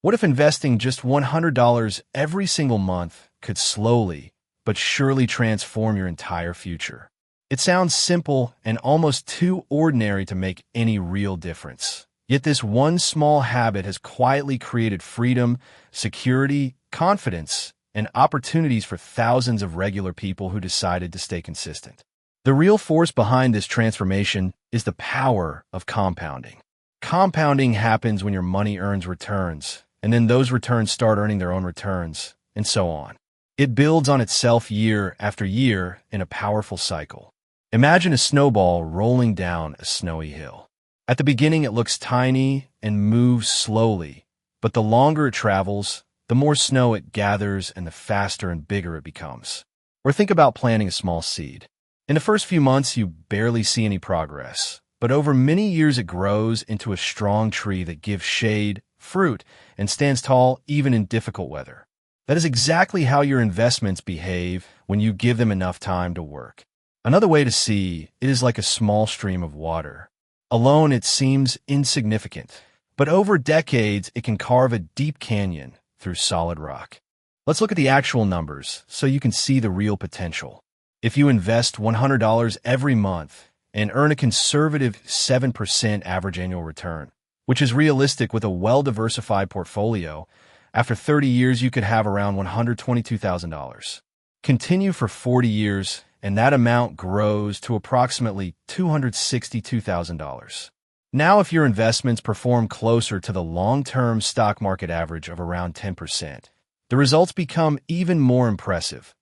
What if investing just $100 every single month could slowly but surely transform your entire future? It sounds simple and almost too ordinary to make any real difference. Yet this one small habit has quietly created freedom, security, confidence, and opportunities for thousands of regular people who decided to stay consistent. The real force behind this transformation is the power of compounding. Compounding happens when your money earns returns, and then those returns start earning their own returns, and so on. It builds on itself year after year in a powerful cycle. Imagine a snowball rolling down a snowy hill. At the beginning, it looks tiny and moves slowly, but the longer it travels, the more snow it gathers and the faster and bigger it becomes. Or think about planting a small seed. In the first few months, you barely see any progress, but over many years it grows into a strong tree that gives shade, fruit, and stands tall even in difficult weather. That is exactly how your investments behave when you give them enough time to work. Another way to see it is like a small stream of water. Alone, it seems insignificant, but over decades, it can carve a deep canyon through solid rock. Let's look at the actual numbers so you can see the real potential. If you invest $100 every month and earn a conservative 7% average annual return, which is realistic with a well-diversified portfolio, after 30 years, you could have around $122,000. Continue for 40 years, and that amount grows to approximately $262,000. Now, if your investments perform closer to the long-term stock market average of around 10%, the results become even more impressive.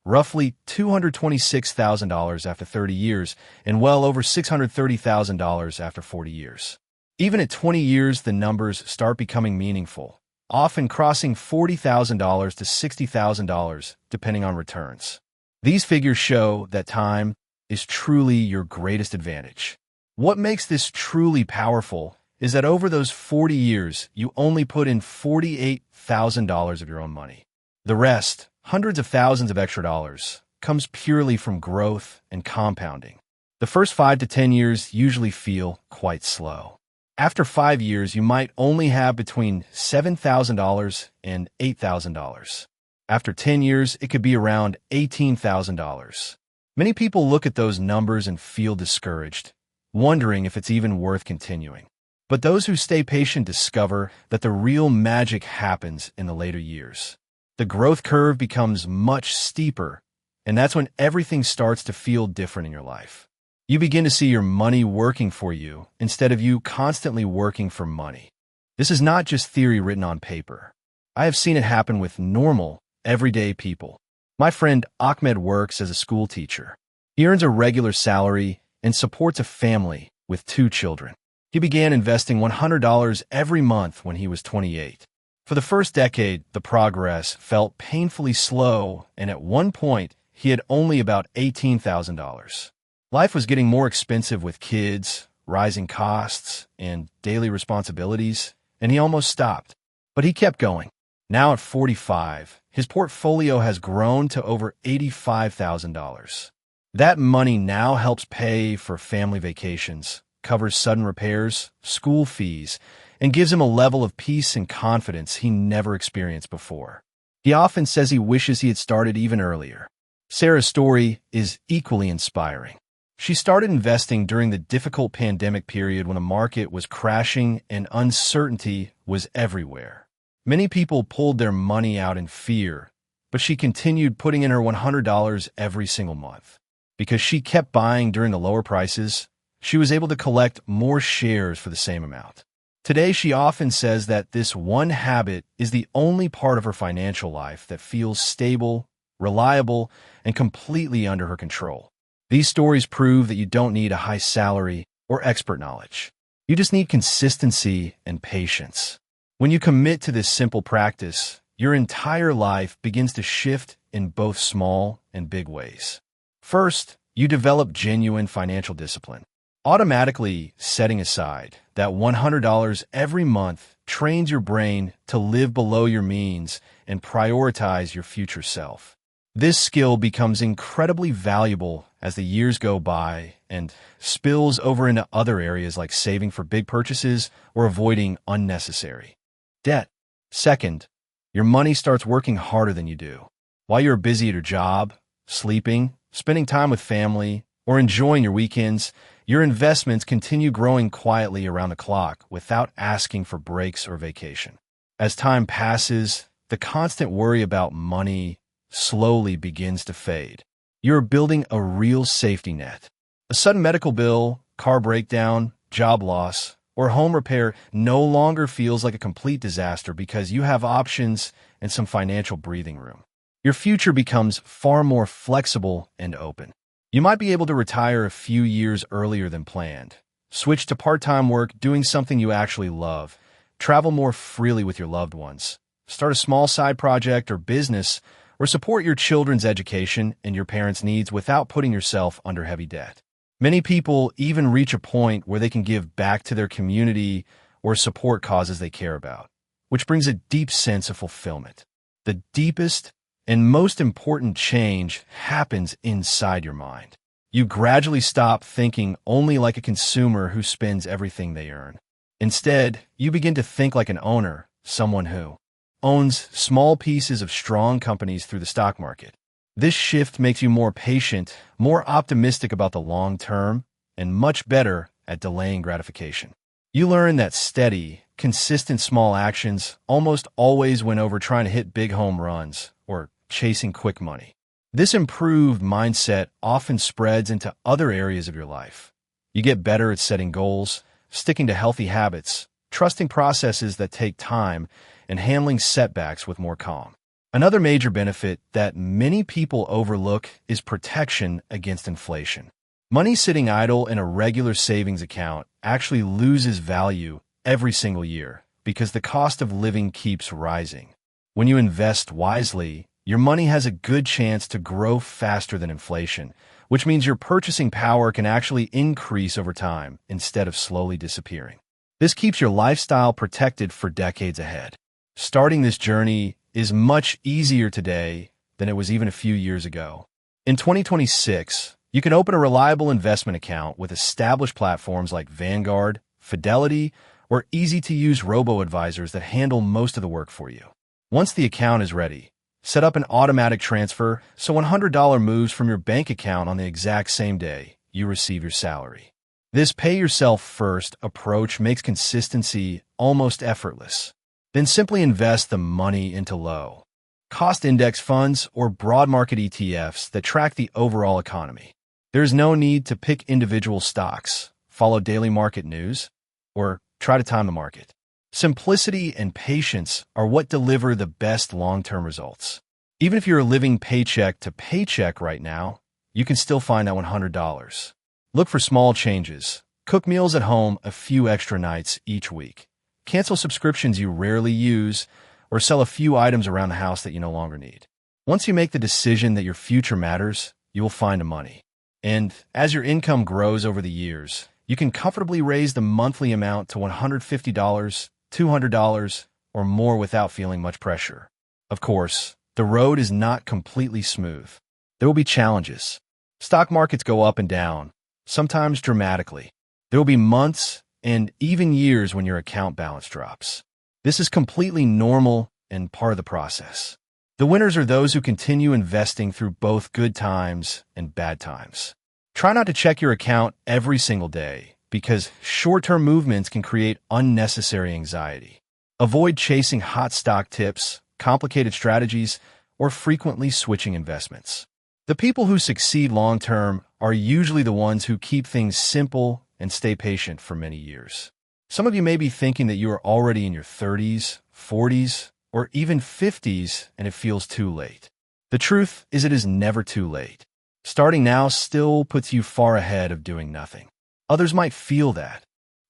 Roughly $226,000 after 30 years and well over $630,000 after 40 years. Even at 20 years, the numbers start becoming meaningful, often crossing $40,000 to $60,000 depending on returns. These figures show that time is truly your greatest advantage. What makes this truly powerful is that over those 40 years, you only put in $48,000 of your own money. The rest, hundreds of thousands of extra dollars, comes purely from growth and compounding. The first 5 to 10 years usually feel quite slow. After 5 years, you might only have between $7,000 and $8,000. After 10 years, it could be around $18,000. Many people look at those numbers and feel discouraged, wondering if it's even worth continuing. But those who stay patient discover that the real magic happens in the later years. The growth curve becomes much steeper, and that's when everything starts to feel different in your life. You begin to see your money working for you instead of you constantly working for money. This is not just theory written on paper. I have seen it happen with normal, everyday people. My friend Ahmed works as a school teacher. He earns a regular salary and supports a family with 2 children. He began investing $100 every month when he was 28. For the first decade, the progress felt painfully slow, and at one point, he had only about $18,000. Life was getting more expensive with kids, rising costs, and daily responsibilities, and he almost stopped. But he kept going. Now at 45, his portfolio has grown to over $85,000. That money now helps pay for family vacations, covers sudden repairs, school fees, and gives him a level of peace and confidence he never experienced before. He often says he wishes he had started even earlier. Sarah's story is equally inspiring. She started investing during the difficult pandemic period when the market was crashing and uncertainty was everywhere. Many people pulled their money out in fear, but she continued putting in her $100 every single month. Because she kept buying during the lower prices, she was able to collect more shares for the same amount. Today, she often says that this one habit is the only part of her financial life that feels stable, reliable, and completely under her control. These stories prove that you don't need a high salary or expert knowledge. You just need consistency and patience. When you commit to this simple practice, your entire life begins to shift in both small and big ways. First, you develop genuine financial discipline. Automatically setting aside that $100 every month trains your brain to live below your means and prioritize your future self. This skill becomes incredibly valuable as the years go by and spills over into other areas like saving for big purchases or avoiding unnecessary debt. Second, your money starts working harder than you do. While you're busy at your job, sleeping, spending time with family, or enjoying your weekends, your investments continue growing quietly around the clock without asking for breaks or vacation. As time passes, the constant worry about money slowly begins to fade. You're building a real safety net. A sudden medical bill, car breakdown, job loss, or home repair no longer feels like a complete disaster because you have options and some financial breathing room. Your future becomes far more flexible and open. You might be able to retire a few years earlier than planned, switch to part-time work doing something you actually love, travel more freely with your loved ones, start a small side project or business, or support your children's education and your parents' needs without putting yourself under heavy debt. Many people even reach a point where they can give back to their community or support causes they care about, which brings a deep sense of fulfillment. The deepest and most important change happens inside your mind. You gradually stop thinking only like a consumer who spends everything they earn. Instead, you begin to think like an owner, someone who owns small pieces of strong companies through the stock market. This shift makes you more patient, more optimistic about the long term, and much better at delaying gratification. You learn that steady, consistent small actions almost always win over trying to hit big home runs or chasing quick money. This improved mindset often spreads into other areas of your life. You get better at setting goals, sticking to healthy habits, trusting processes that take time, and handling setbacks with more calm. Another major benefit that many people overlook is protection against inflation. Money sitting idle in a regular savings account actually loses value every single year because the cost of living keeps rising. When you invest wisely, your money has a good chance to grow faster than inflation, which means your purchasing power can actually increase over time instead of slowly disappearing. This keeps your lifestyle protected for decades ahead. Starting this journey is much easier today than it was even a few years ago. In 2026, you can open a reliable investment account with established platforms like Vanguard, Fidelity, or easy-to-use robo-advisors that handle most of the work for you. Once the account is ready, set up an automatic transfer so $100 moves from your bank account on the exact same day you receive your salary. This pay-yourself-first approach makes consistency almost effortless. Then simply invest the money into low-cost index funds or broad market ETFs that track the overall economy. There's no need to pick individual stocks, follow daily market news, or try to time the market. Simplicity and patience are what deliver the best long-term results. Even if you're living paycheck to paycheck right now, you can still find that $100. Look for small changes. Cook meals at home a few extra nights each week. Cancel subscriptions you rarely use, or sell a few items around the house that you no longer need. Once you make the decision that your future matters, you will find the money. And as your income grows over the years, you can comfortably raise the monthly amount to $150, $200, or more without feeling much pressure. Of course, the road is not completely smooth. There will be challenges. Stock markets go up and down, sometimes dramatically. There will be months and even years when your account balance drops. This is completely normal and part of the process. The winners are those who continue investing through both good times and bad times. Try not to check your account every single day because short-term movements can create unnecessary anxiety. Avoid chasing hot stock tips, complicated strategies, or frequently switching investments. The people who succeed long-term are usually the ones who keep things simple and stay patient for many years. Some of you may be thinking that you are already in your 30s, 40s, or even 50s, and it feels too late. The truth is it is never too late. Starting now still puts you far ahead of doing nothing. Others might feel that.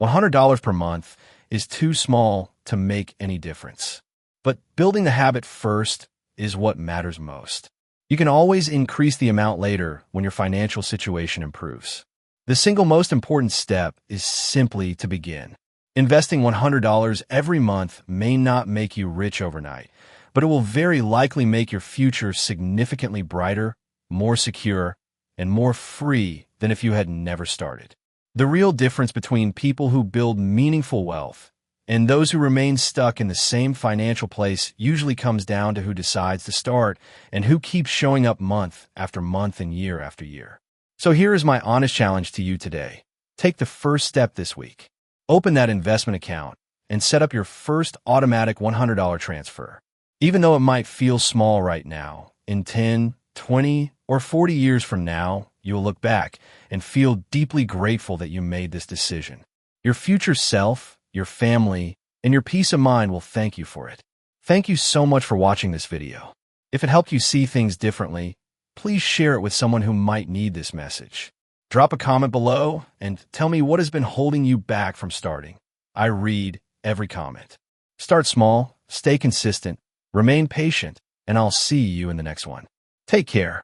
$100 per month is too small to make any difference. But building the habit first is what matters most. You can always increase the amount later when your financial situation improves. The single most important step is simply to begin. Investing $100 every month may not make you rich overnight, but it will very likely make your future significantly brighter, more secure, and more free than if you had never started. The real difference between people who build meaningful wealth And those who remain stuck in the same financial place usually comes down to who decides to start and who keeps showing up month after month and year after year. So here is my honest challenge to you today. Take the first step this week. Open that investment account and set up your first automatic $100 transfer. Even though it might feel small right now, in 10, 20, or 40 years from now, you will look back and feel deeply grateful that you made this decision. Your future self, your family, and your peace of mind will thank you for it. Thank you so much for watching this video. If it helped you see things differently, please share it with someone who might need this message. Drop a comment below and tell me what has been holding you back from starting. I read every comment. Start small, stay consistent, remain patient, and I'll see you in the next one. Take care.